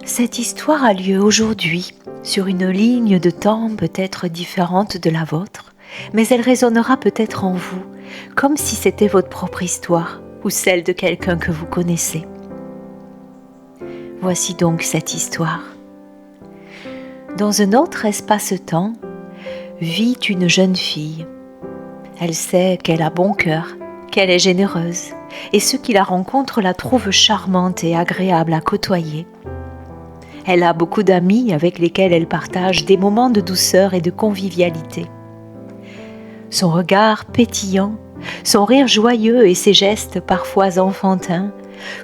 Cette histoire a lieu aujourd'hui, sur une ligne de temps peut-être différente de la vôtre, mais elle résonnera peut-être en vous, comme si c'était votre propre histoire ou celle de quelqu'un que vous connaissez. Voici donc cette histoire. Dans un autre espace-temps, vit une jeune fille. Elle sait qu'elle a bon cœur, qu'elle est généreuse, et ceux qui la rencontrent la trouvent charmante et agréable à côtoyer. Elle a beaucoup d'amis avec lesquels elle partage des moments de douceur et de convivialité. Son regard pétillant, son rire joyeux et ses gestes parfois enfantins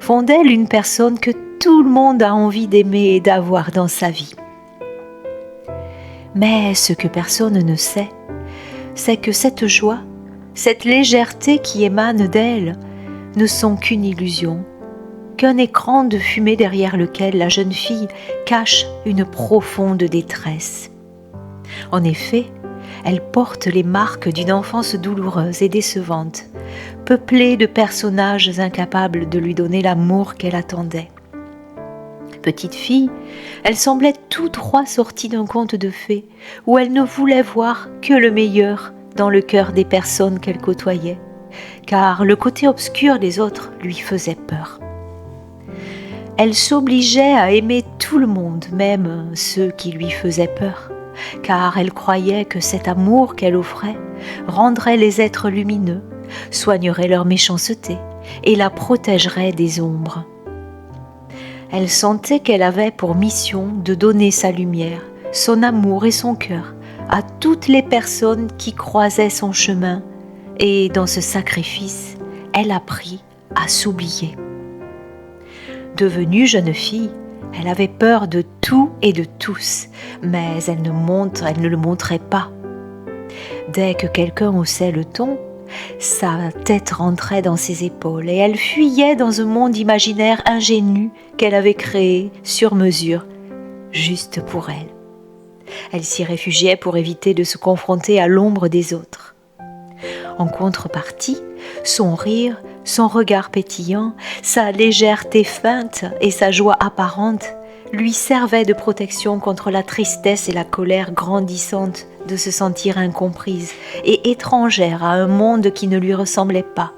font d'elle une personne que tout le monde a envie d'aimer et d'avoir dans sa vie. Mais ce que personne ne sait, c'est que cette joie, cette légèreté qui émane d'elle, ne sont qu'une illusion, qu'un écran de fumée derrière lequel la jeune fille cache une profonde détresse. En effet, elle porte les marques d'une enfance douloureuse et décevante, peuplée de personnages incapables de lui donner l'amour qu'elle attendait. Petite fille, elle semblait tout droit sortie d'un conte de fées, où elle ne voulait voir que le meilleur dans le cœur des personnes qu'elle côtoyait, car le côté obscur des autres lui faisait peur. Elle s'obligeait à aimer tout le monde, même ceux qui lui faisaient peur, car elle croyait que cet amour qu'elle offrait rendrait les êtres lumineux, soignerait leur méchanceté et la protégerait des ombres. Elle sentait qu'elle avait pour mission de donner sa lumière, son amour et son cœur à toutes les personnes qui croisaient son chemin, et dans ce sacrifice, elle apprit à s'oublier. Devenue jeune fille, elle avait peur de tout et de tous, mais elle ne le montrait pas. Dès que quelqu'un haussait le ton, sa tête rentrait dans ses épaules et elle fuyait dans un monde imaginaire ingénu qu'elle avait créé sur mesure, juste pour elle. Elle s'y réfugiait pour éviter de se confronter à l'ombre des autres. En contrepartie, son rire, son regard pétillant, sa légèreté feinte et sa joie apparente lui servaient de protection contre la tristesse et la colère grandissante de se sentir incomprise et étrangère à un monde qui ne lui ressemblait pas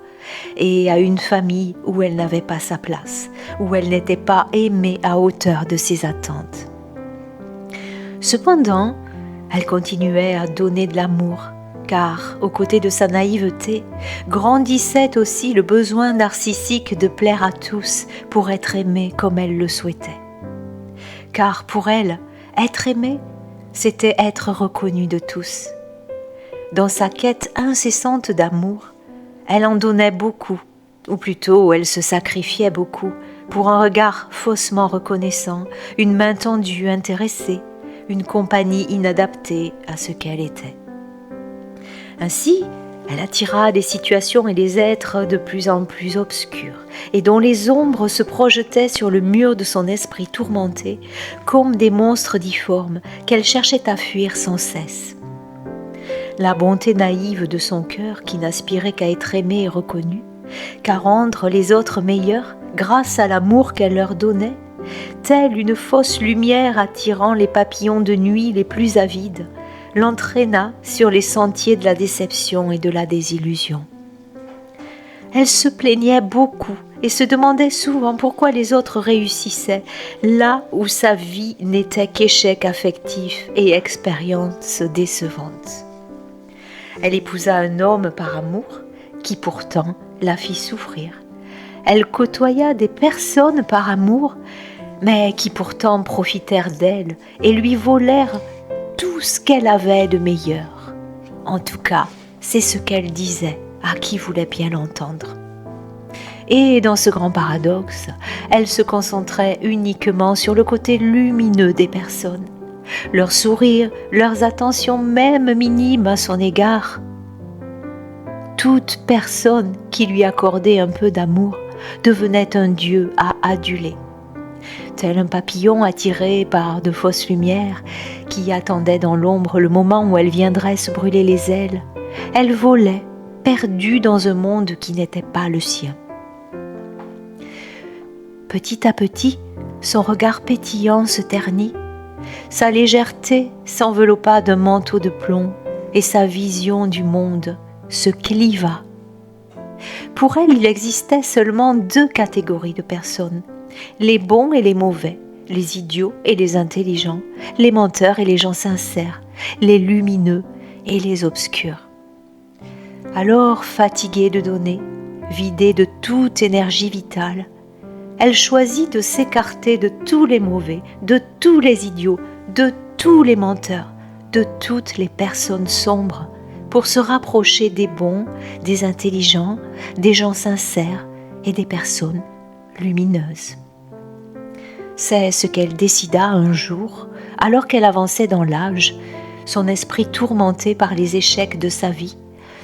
et à une famille où elle n'avait pas sa place, où elle n'était pas aimée à hauteur de ses attentes. Cependant, elle continuait à donner de l'amour, car, aux côtés de sa naïveté, grandissait aussi le besoin narcissique de plaire à tous pour être aimée comme elle le souhaitait. Car pour elle, être aimée, c'était être reconnue de tous. Dans sa quête incessante d'amour, elle en donnait beaucoup, ou plutôt elle se sacrifiait beaucoup, pour un regard faussement reconnaissant, une main tendue intéressée, une compagnie inadaptée à ce qu'elle était. Ainsi, elle attira des situations et des êtres de plus en plus obscurs et dont les ombres se projetaient sur le mur de son esprit tourmenté comme des monstres difformes qu'elle cherchait à fuir sans cesse. La bonté naïve de son cœur qui n'aspirait qu'à être aimée et reconnue, qu'à rendre les autres meilleurs grâce à l'amour qu'elle leur donnait, telle une fausse lumière attirant les papillons de nuit les plus avides, l'entraîna sur les sentiers de la déception et de la désillusion. Elle se plaignait beaucoup et se demandait souvent pourquoi les autres réussissaient là où sa vie n'était qu'échec affectif et expérience décevante. Elle épousa un homme par amour qui pourtant la fit souffrir. Elle côtoya des personnes par amour mais qui pourtant profitèrent d'elle et lui volèrent tout ce qu'elle avait de meilleur. En tout cas, c'est ce qu'elle disait à qui voulait bien l'entendre. Et dans ce grand paradoxe, elle se concentrait uniquement sur le côté lumineux des personnes, leurs sourires, leurs attentions même minimes à son égard. Toute personne qui lui accordait un peu d'amour devenait un dieu à aduler. Tel un papillon attiré par de fausses lumières qui attendait dans l'ombre le moment où elle viendrait se brûler les ailes, elle volait, perdue dans un monde qui n'était pas le sien. Petit à petit, Son regard pétillant se ternit, sa légèreté s'enveloppa d'un manteau de plomb et sa vision du monde se cliva. Pour elle, il existait seulement 2 catégories de personnes, les bons et les mauvais, les idiots et les intelligents, les menteurs et les gens sincères, les lumineux et les obscurs. Alors, fatiguée de donner, vidée de toute énergie vitale, elle choisit de s'écarter de tous les mauvais, de tous les idiots, de tous les menteurs, de toutes les personnes sombres, pour se rapprocher des bons, des intelligents, des gens sincères et des personnes lumineuses. C'est ce qu'elle décida un jour, alors qu'elle avançait dans l'âge, son esprit tourmenté par les échecs de sa vie,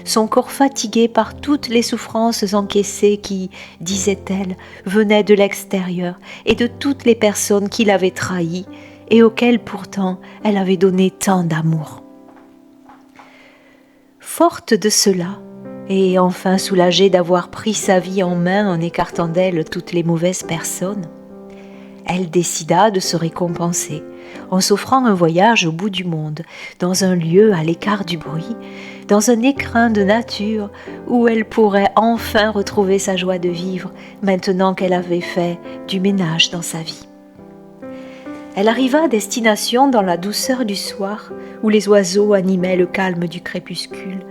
son corps fatigué par toutes les souffrances encaissées qui, disait-elle, venaient de l'extérieur et de toutes les personnes qui l'avaient trahie et auxquelles pourtant elle avait donné tant d'amour. Forte de cela, et enfin soulagée d'avoir pris sa vie en main en écartant d'elle toutes les mauvaises personnes, elle décida de se récompenser en s'offrant un voyage au bout du monde, dans un lieu à l'écart du bruit, dans un écrin de nature où elle pourrait enfin retrouver sa joie de vivre maintenant qu'elle avait fait du ménage dans sa vie. Elle arriva à destination dans la douceur du soir où les oiseaux animaient le calme du crépuscule,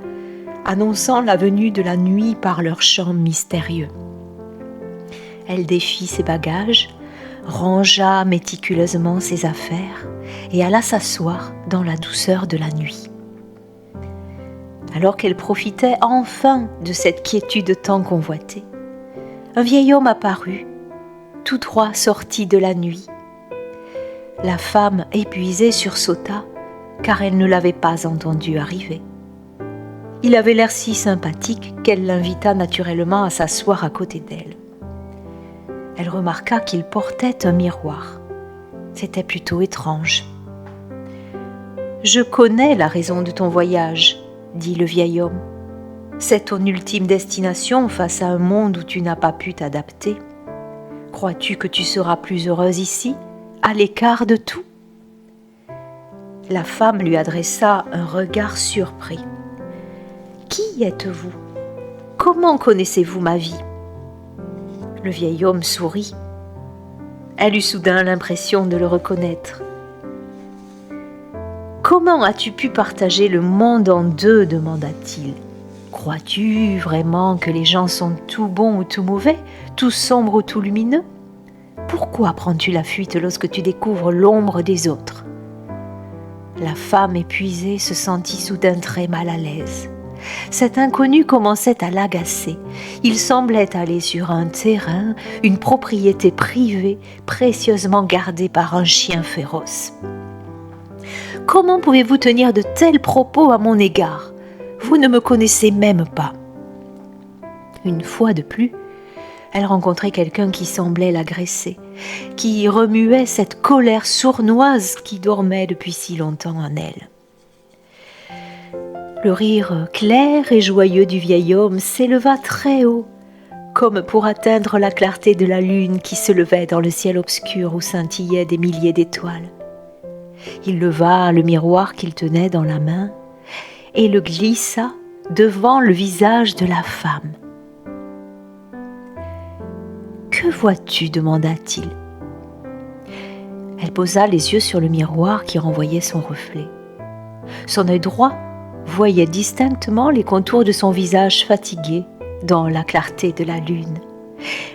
annonçant la venue de la nuit par leurs chants mystérieux. Elle défit ses bagages, rangea méticuleusement ses affaires et alla s'asseoir dans la douceur de la nuit. Alors qu'elle profitait enfin de cette quiétude tant convoitée, un vieil homme apparut, tout droit sorti de la nuit. La femme épuisée sursauta, car elle ne l'avait pas entendu arriver. Il avait l'air si sympathique qu'elle l'invita naturellement à s'asseoir à côté d'elle. Elle remarqua qu'il portait un miroir. C'était plutôt étrange. « Je connais la raison de ton voyage, » dit le vieil homme. « C'est ton ultime destination face à un monde où tu n'as pas pu t'adapter. Crois-tu que tu seras plus heureuse ici, à l'écart de tout ?» La femme lui adressa un regard surpris. « Qui êtes-vous ? Comment connaissez-vous ma vie ?» Le vieil homme sourit. Elle eut soudain l'impression de le reconnaître. « Comment as-tu pu partager le monde en 2 » demanda-t-il. « Crois-tu vraiment que les gens sont tout bons ou tout mauvais, tout sombres ou tout lumineux ? Pourquoi prends-tu la fuite lorsque tu découvres l'ombre des autres ?» La femme épuisée se sentit soudain très mal à l'aise. Cet inconnu commençait à l'agacer. Il semblait aller sur un terrain, une propriété privée, précieusement gardée par un chien féroce. « Comment pouvez-vous tenir de tels propos à mon égard ? Vous ne me connaissez même pas. » Une fois de plus, elle rencontrait quelqu'un qui semblait l'agresser, qui remuait cette colère sournoise qui dormait depuis si longtemps en elle. Le rire clair et joyeux du vieil homme s'éleva très haut, comme pour atteindre la clarté de la lune qui se levait dans le ciel obscur où scintillaient des milliers d'étoiles. Il leva le miroir qu'il tenait dans la main et le glissa devant le visage de la femme. « Que vois-tu » demanda-t-il. Elle posa les yeux sur le miroir qui renvoyait son reflet. Son œil droit voyait distinctement les contours de son visage fatigué dans la clarté de la lune.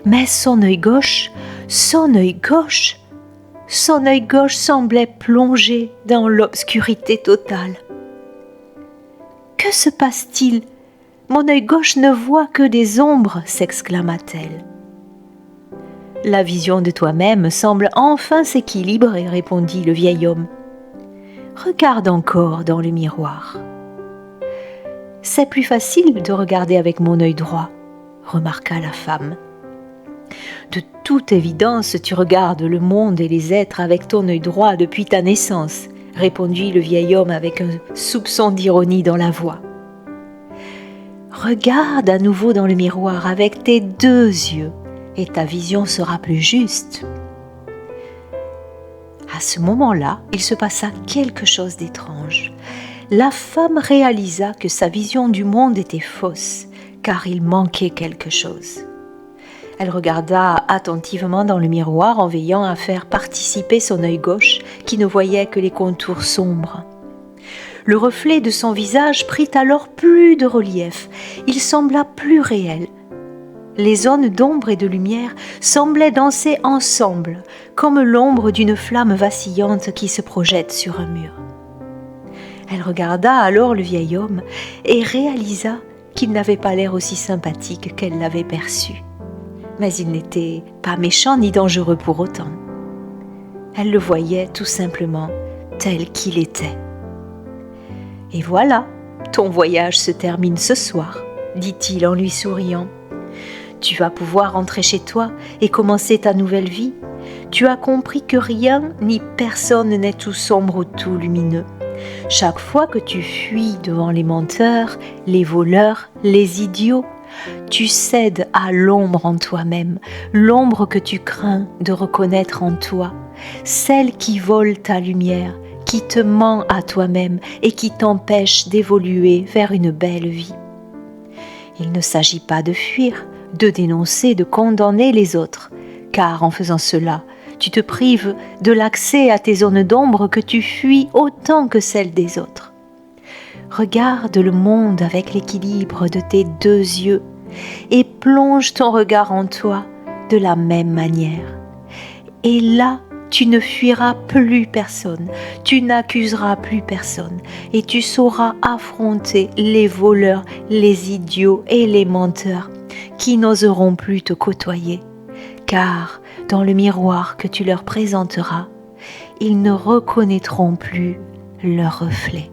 Mais son œil gauche semblait plongé dans l'obscurité totale. « Que se passe-t-il ? Mon œil gauche ne voit que des ombres » s'exclama-t-elle. « La vision de toi-même semble enfin s'équilibrer » répondit le vieil homme. « Regarde encore dans le miroir. »« C'est plus facile de regarder avec mon œil droit » remarqua la femme. « De toute évidence, tu regardes le monde et les êtres avec ton œil droit depuis ta naissance » répondit le vieil homme avec un soupçon d'ironie dans la voix. « Regarde à nouveau dans le miroir avec tes 2 yeux et ta vision sera plus juste. » À ce moment-là, il se passa quelque chose d'étrange. La femme réalisa que sa vision du monde était fausse, car il manquait quelque chose. Elle regarda attentivement dans le miroir en veillant à faire participer son œil gauche qui ne voyait que les contours sombres. Le reflet de son visage prit alors plus de relief, il sembla plus réel. Les zones d'ombre et de lumière semblaient danser ensemble, comme l'ombre d'une flamme vacillante qui se projette sur un mur. Elle regarda alors le vieil homme et réalisa qu'il n'avait pas l'air aussi sympathique qu'elle l'avait perçu. Mais il n'était pas méchant ni dangereux pour autant. Elle le voyait tout simplement tel qu'il était. « Et voilà, ton voyage se termine ce soir, » dit-il en lui souriant. « Tu vas pouvoir rentrer chez toi et commencer ta nouvelle vie. Tu as compris que rien ni personne n'est tout sombre ou tout lumineux. Chaque fois que tu fuis devant les menteurs, les voleurs, les idiots, tu cèdes à l'ombre en toi-même, l'ombre que tu crains de reconnaître en toi, celle qui vole ta lumière, qui te ment à toi-même et qui t'empêche d'évoluer vers une belle vie. Il ne s'agit pas de fuir, de dénoncer, de condamner les autres, car en faisant cela, tu te prives de l'accès à tes zones d'ombre que tu fuis autant que celles des autres. Regarde le monde avec l'équilibre de tes deux yeux et plonge ton regard en toi de la même manière. Et là, tu ne fuiras plus personne, tu n'accuseras plus personne et tu sauras affronter les voleurs, les idiots et les menteurs qui n'oseront plus te côtoyer. Car dans le miroir que tu leur présenteras, ils ne reconnaîtront plus leur reflet.